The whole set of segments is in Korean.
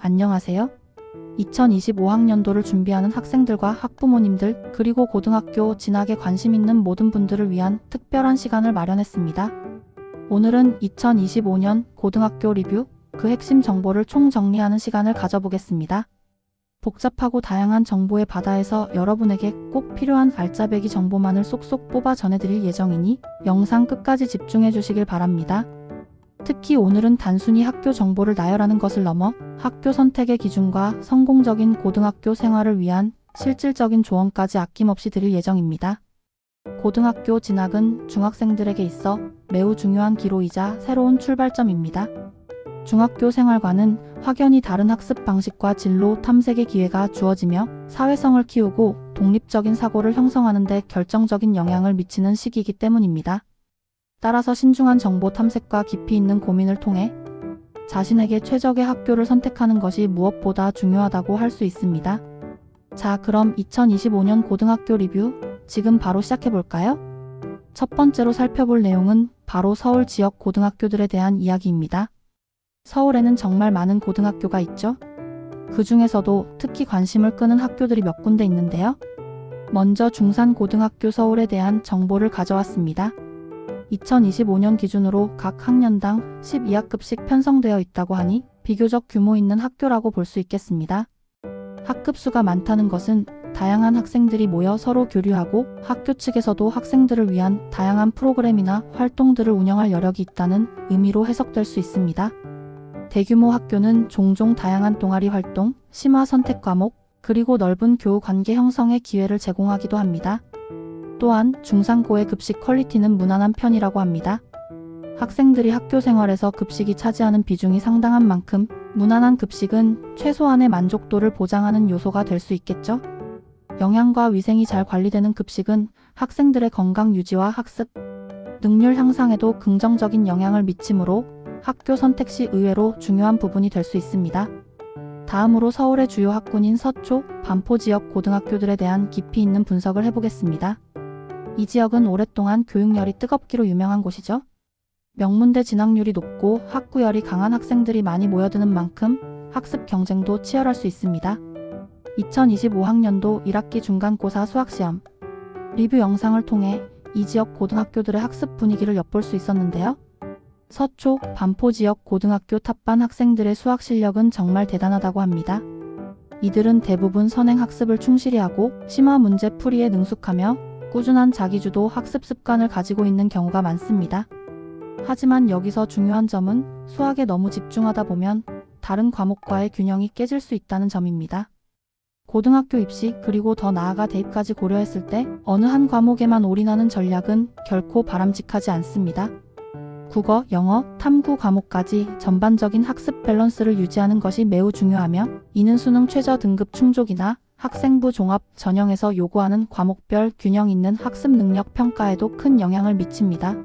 안녕하세요. 2025학년도를 준비하는 학생들과 학부모님들 그리고 고등학교 진학에 관심 있는 모든 분들을 위한 특별한 시간을 마련했습니다. 오늘은 2025년 고등학교 리뷰, 그 핵심 정보를 총정리하는 시간을 가져보겠습니다. 복잡하고 다양한 정보의 바다에서 여러분에게 꼭 필요한 알짜배기 정보만을 쏙쏙 뽑아 전해드릴 예정이니 영상 끝까지 집중해 주시길 바랍니다. 특히 오늘은 단순히 학교 정보를 나열하는 것을 넘어 학교 선택의 기준과 성공적인 고등학교 생활을 위한 실질적인 조언까지 아낌없이 드릴 예정입니다. 고등학교 진학은 중학생들에게 있어 매우 중요한 기로이자 새로운 출발점입니다. 중학교 생활과는 확연히 다른 학습 방식과 진로 탐색의 기회가 주어지며 사회성을 키우고 독립적인 사고를 형성하는 데 결정적인 영향을 미치는 시기이기 때문입니다. 따라서 신중한 정보 탐색과 깊이 있는 고민을 통해 자신에게 최적의 학교를 선택하는 것이 무엇보다 중요하다고 할 수 있습니다. 자, 그럼 2025년 고등학교 리뷰 지금 바로 시작해볼까요? 첫 번째로 살펴볼 내용은 바로 서울 지역 고등학교들에 대한 이야기입니다. 서울에는 정말 많은 고등학교가 있죠? 그 중에서도 특히 관심을 끄는 학교들이 몇 군데 있는데요. 먼저 중산고등학교 서울에 대한 정보를 가져왔습니다. 2025년 기준으로 각 학년당 12학급씩 편성되어 있다고 하니 비교적 규모 있는 학교라고 볼 수 있겠습니다. 학급 수가 많다는 것은 다양한 학생들이 모여 서로 교류하고 학교 측에서도 학생들을 위한 다양한 프로그램이나 활동들을 운영할 여력이 있다는 의미로 해석될 수 있습니다. 대규모 학교는 종종 다양한 동아리 활동, 심화 선택 과목, 그리고 넓은 교우 관계 형성의 기회를 제공하기도 합니다. 또한 중산고의 급식 퀄리티는 무난한 편이라고 합니다. 학생들이 학교 생활에서 급식이 차지하는 비중이 상당한 만큼 무난한 급식은 최소한의 만족도를 보장하는 요소가 될 수 있겠죠. 영양과 위생이 잘 관리되는 급식은 학생들의 건강 유지와 학습, 능률 향상에도 긍정적인 영향을 미치므로 학교 선택 시 의외로 중요한 부분이 될 수 있습니다. 다음으로 서울의 주요 학군인 서초, 반포 지역 고등학교들에 대한 깊이 있는 분석을 해보겠습니다. 이 지역은 오랫동안 교육열이 뜨겁기로 유명한 곳이죠. 명문대 진학률이 높고 학구열이 강한 학생들이 많이 모여드는 만큼 학습 경쟁도 치열할 수 있습니다. 2025학년도 1학기 중간고사 수학시험 리뷰 영상을 통해 이 지역 고등학교들의 학습 분위기를 엿볼 수 있었는데요. 서초, 반포 지역 고등학교 탑반 학생들의 수학 실력은 정말 대단하다고 합니다. 이들은 대부분 선행 학습을 충실히 하고 심화 문제 풀이에 능숙하며 꾸준한 자기주도 학습 습관을 가지고 있는 경우가 많습니다. 하지만 여기서 중요한 점은 수학에 너무 집중하다 보면 다른 과목과의 균형이 깨질 수 있다는 점입니다. 고등학교 입시 그리고 더 나아가 대입까지 고려했을 때 어느 한 과목에만 올인하는 전략은 결코 바람직하지 않습니다. 국어, 영어, 탐구 과목까지 전반적인 학습 밸런스를 유지하는 것이 매우 중요하며 이는 수능 최저 등급 충족이나 학생부 종합 전형에서 요구하는 과목별 균형 있는 학습 능력 평가에도 큰 영향을 미칩니다.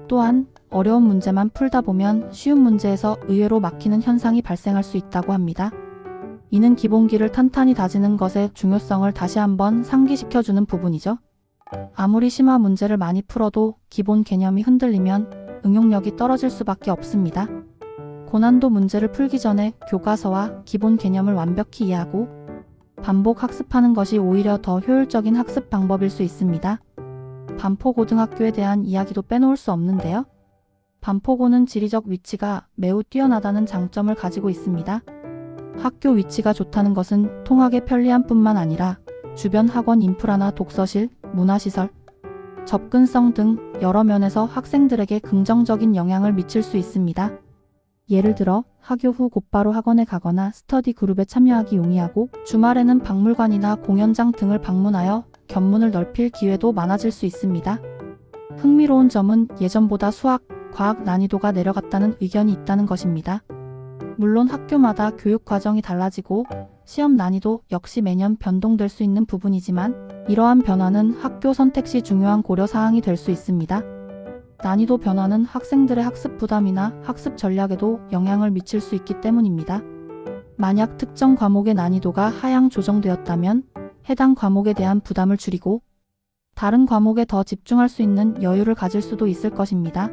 또한 어려운 문제만 풀다 보면 쉬운 문제에서 의외로 막히는 현상이 발생할 수 있다고 합니다. 이는 기본기를 탄탄히 다지는 것의 중요성을 다시 한번 상기시켜주는 부분이죠. 아무리 심화 문제를 많이 풀어도 기본 개념이 흔들리면 응용력이 떨어질 수밖에 없습니다. 고난도 문제를 풀기 전에 교과서와 기본 개념을 완벽히 이해하고 반복 학습하는 것이 오히려 더 효율적인 학습 방법일 수 있습니다. 반포고등학교에 대한 이야기도 빼놓을 수 없는데요. 반포고는 지리적 위치가 매우 뛰어나다는 장점을 가지고 있습니다. 학교 위치가 좋다는 것은 통학에 편리한 뿐만 아니라 주변 학원 인프라나 독서실, 문화시설, 접근성 등 여러 면에서 학생들에게 긍정적인 영향을 미칠 수 있습니다. 예를 들어 학교 후 곧바로 학원에 가거나 스터디 그룹에 참여하기 용이하고 주말에는 박물관이나 공연장 등을 방문하여 견문을 넓힐 기회도 많아질 수 있습니다. 흥미로운 점은 예전보다 수학, 과학 난이도가 내려갔다는 의견이 있다는 것입니다. 물론 학교마다 교육 과정이 달라지고 시험 난이도 역시 매년 변동될 수 있는 부분이지만 이러한 변화는 학교 선택 시 중요한 고려사항이 될 수 있습니다. 난이도 변화는 학생들의 학습 부담이나 학습 전략에도 영향을 미칠 수 있기 때문입니다. 만약 특정 과목의 난이도가 하향 조정되었다면 해당 과목에 대한 부담을 줄이고 다른 과목에 더 집중할 수 있는 여유를 가질 수도 있을 것입니다.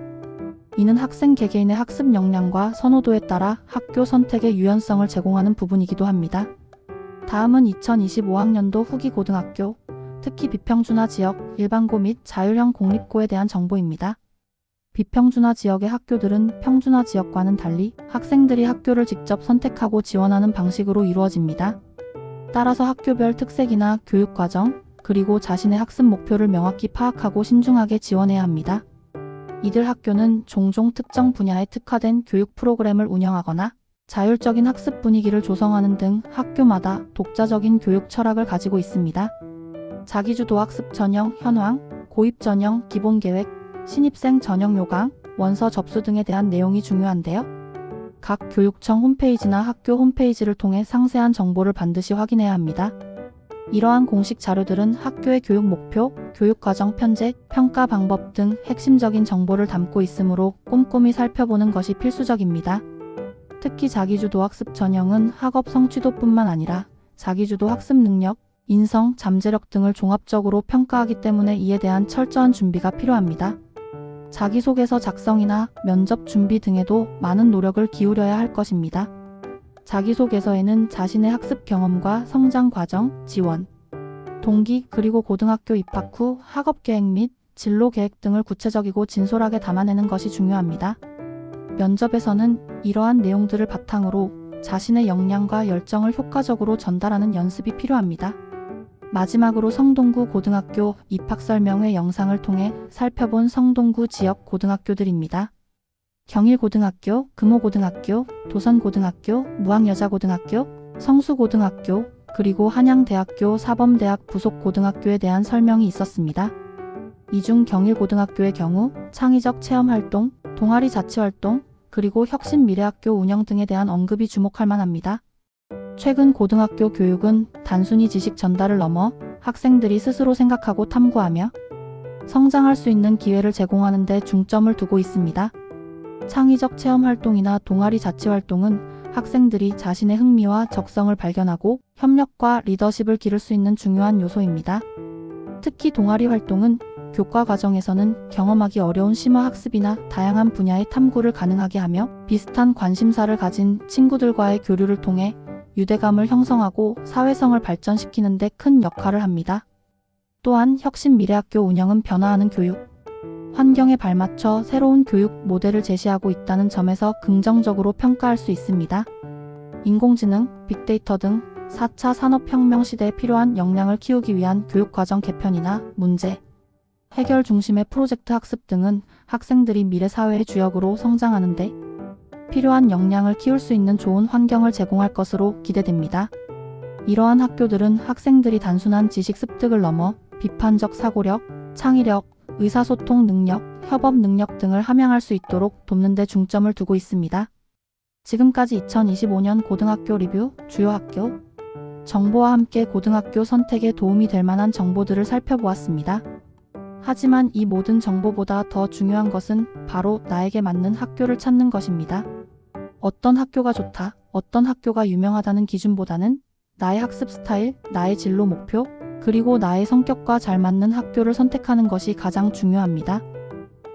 이는 학생 개개인의 학습 역량과 선호도에 따라 학교 선택의 유연성을 제공하는 부분이기도 합니다. 다음은 2025학년도 후기 고등학교, 특히 비평준화 지역, 일반고 및 자율형 공립고에 대한 정보입니다. 비평준화 지역의 학교들은 평준화 지역과는 달리 학생들이 학교를 직접 선택하고 지원하는 방식으로 이루어집니다. 따라서 학교별 특색이나 교육과정, 그리고 자신의 학습 목표를 명확히 파악하고 신중하게 지원해야 합니다. 이들 학교는 종종 특정 분야에 특화된 교육 프로그램을 운영하거나 자율적인 학습 분위기를 조성하는 등 학교마다 독자적인 교육 철학을 가지고 있습니다. 자기주도 학습 전형, 현황, 고입 전형, 기본계획, 신입생 전형 요강, 원서 접수 등에 대한 내용이 중요한데요. 각 교육청 홈페이지나 학교 홈페이지를 통해 상세한 정보를 반드시 확인해야 합니다. 이러한 공식 자료들은 학교의 교육 목표, 교육과정 편제, 평가 방법 등 핵심적인 정보를 담고 있으므로 꼼꼼히 살펴보는 것이 필수적입니다. 특히 자기주도 학습 전형은 학업 성취도뿐만 아니라 자기주도 학습 능력, 인성, 잠재력 등을 종합적으로 평가하기 때문에 이에 대한 철저한 준비가 필요합니다. 자기소개서 작성이나 면접 준비 등에도 많은 노력을 기울여야 할 것입니다. 자기소개서에는 자신의 학습 경험과 성장 과정, 지원, 동기, 그리고 고등학교 입학 후 학업 계획 및 진로 계획 등을 구체적이고 진솔하게 담아내는 것이 중요합니다. 면접에서는 이러한 내용들을 바탕으로 자신의 역량과 열정을 효과적으로 전달하는 연습이 필요합니다. 마지막으로 성동구 고등학교 입학 설명회 영상을 통해 살펴본 성동구 지역 고등학교들입니다. 경일고등학교, 금호고등학교, 도선고등학교, 무학여자고등학교, 성수고등학교, 그리고 한양대학교 사범대학 부속고등학교에 대한 설명이 있었습니다. 이 중 경일고등학교의 경우 창의적 체험활동, 동아리 자치활동, 그리고 혁신미래학교 운영 등에 대한 언급이 주목할 만합니다. 최근 고등학교 교육은 단순히 지식 전달을 넘어 학생들이 스스로 생각하고 탐구하며 성장할 수 있는 기회를 제공하는 데 중점을 두고 있습니다. 창의적 체험활동이나 동아리 자치활동은 학생들이 자신의 흥미와 적성을 발견하고 협력과 리더십을 기를 수 있는 중요한 요소입니다. 특히 동아리 활동은 교과 과정에서는 경험하기 어려운 심화 학습이나 다양한 분야의 탐구를 가능하게 하며 비슷한 관심사를 가진 친구들과의 교류를 통해 유대감을 형성하고 사회성을 발전시키는 데 큰 역할을 합니다. 또한 혁신미래학교 운영은 변화하는 교육 환경에 발맞춰 새로운 교육 모델을 제시하고 있다는 점에서 긍정적으로 평가할 수 있습니다. 인공지능, 빅데이터 등 4차 산업혁명 시대에 필요한 역량을 키우기 위한 교육과정 개편이나 문제 해결 중심의 프로젝트 학습 등은 학생들이 미래 사회의 주역으로 성장하는 데 필요한 역량을 키울 수 있는 좋은 환경을 제공할 것으로 기대됩니다. 이러한 학교들은 학생들이 단순한 지식 습득을 넘어 비판적 사고력, 창의력, 의사소통 능력, 협업 능력 등을 함양할 수 있도록 돕는 데 중점을 두고 있습니다. 지금까지 2025년 고등학교 리뷰 주요 학교 정보와 함께 고등학교 선택에 도움이 될 만한 정보들을 살펴보았습니다. 하지만 이 모든 정보보다 더 중요한 것은 바로 나에게 맞는 학교를 찾는 것입니다. 어떤 학교가 좋다, 어떤 학교가 유명하다는 기준보다는 나의 학습 스타일, 나의 진로 목표, 그리고 나의 성격과 잘 맞는 학교를 선택하는 것이 가장 중요합니다.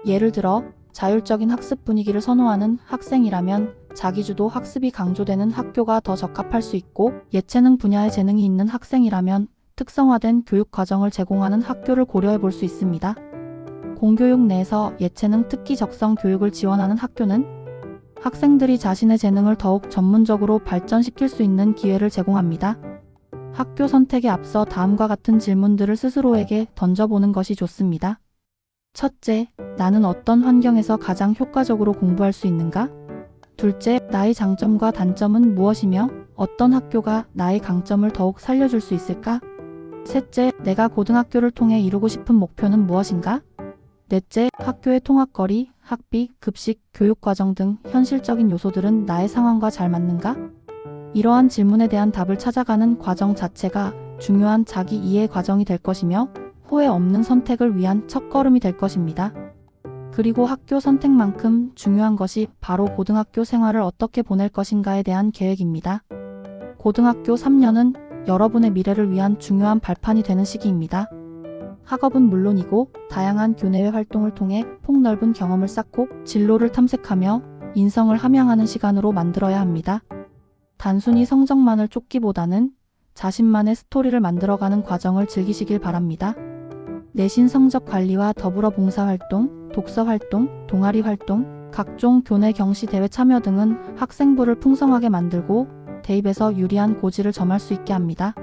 예를 들어 자율적인 학습 분위기를 선호하는 학생이라면 자기주도 학습이 강조되는 학교가 더 적합할 수 있고, 예체능 분야에 재능이 있는 학생이라면 특성화된 교육 과정을 제공하는 학교를 고려해 볼 수 있습니다. 공교육 내에서 예체능 특기 적성 교육을 지원하는 학교는 학생들이 자신의 재능을 더욱 전문적으로 발전시킬 수 있는 기회를 제공합니다. 학교 선택에 앞서 다음과 같은 질문들을 스스로에게 던져보는 것이 좋습니다. 첫째, 나는 어떤 환경에서 가장 효과적으로 공부할 수 있는가? 둘째, 나의 장점과 단점은 무엇이며 어떤 학교가 나의 강점을 더욱 살려줄 수 있을까? 셋째, 내가 고등학교를 통해 이루고 싶은 목표는 무엇인가? 넷째, 학교의 통학거리, 학비, 급식, 교육과정 등 현실적인 요소들은 나의 상황과 잘 맞는가? 이러한 질문에 대한 답을 찾아가는 과정 자체가 중요한 자기 이해 과정이 될 것이며 후회 없는 선택을 위한 첫걸음이 될 것입니다. 그리고 학교 선택만큼 중요한 것이 바로 고등학교 생활을 어떻게 보낼 것인가에 대한 계획입니다. 고등학교 3년은 여러분의 미래를 위한 중요한 발판이 되는 시기입니다. 학업은 물론이고 다양한 교내외 활동을 통해 폭넓은 경험을 쌓고 진로를 탐색하며 인성을 함양하는 시간으로 만들어야 합니다. 단순히 성적만을 쫓기보다는 자신만의 스토리를 만들어가는 과정을 즐기시길 바랍니다. 내신 성적 관리와 더불어 봉사활동, 독서활동, 동아리 활동, 각종 교내 경시 대회 참여 등은 학생부를 풍성하게 만들고 대입에서 유리한 고지를 점할 수 있게 합니다.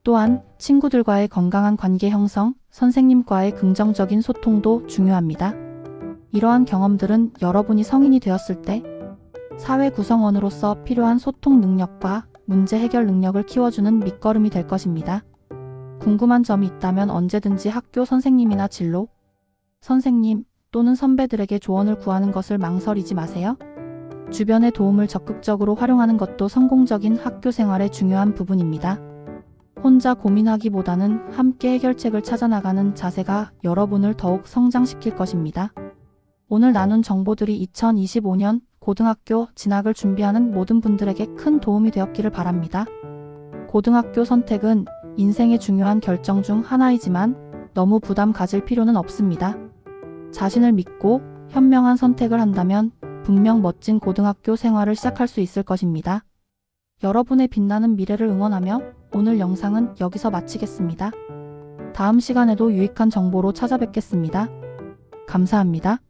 또한 친구들과의 건강한 관계 형성, 선생님과의 긍정적인 소통도 중요합니다. 이러한 경험들은 여러분이 성인이 되었을 때 사회 구성원으로서 필요한 소통 능력과 문제 해결 능력을 키워주는 밑거름이 될 것입니다. 궁금한 점이 있다면 언제든지 학교 선생님이나 진로 선생님 또는 선배들에게 조언을 구하는 것을 망설이지 마세요. 주변의 도움을 적극적으로 활용하는 것도 성공적인 학교 생활의 중요한 부분입니다. 혼자 고민하기보다는 함께 해결책을 찾아 나가는 자세가 여러분을 더욱 성장시킬 것입니다. 오늘 나눈 정보들이 2025년 고등학교 진학을 준비하는 모든 분들에게 큰 도움이 되었기를 바랍니다. 고등학교 선택은 인생의 중요한 결정 중 하나이지만 너무 부담 가질 필요는 없습니다. 자신을 믿고 현명한 선택을 한다면 분명 멋진 고등학교 생활을 시작할 수 있을 것입니다. 여러분의 빛나는 미래를 응원하며 오늘 영상은 여기서 마치겠습니다. 다음 시간에도 유익한 정보로 찾아뵙겠습니다. 감사합니다.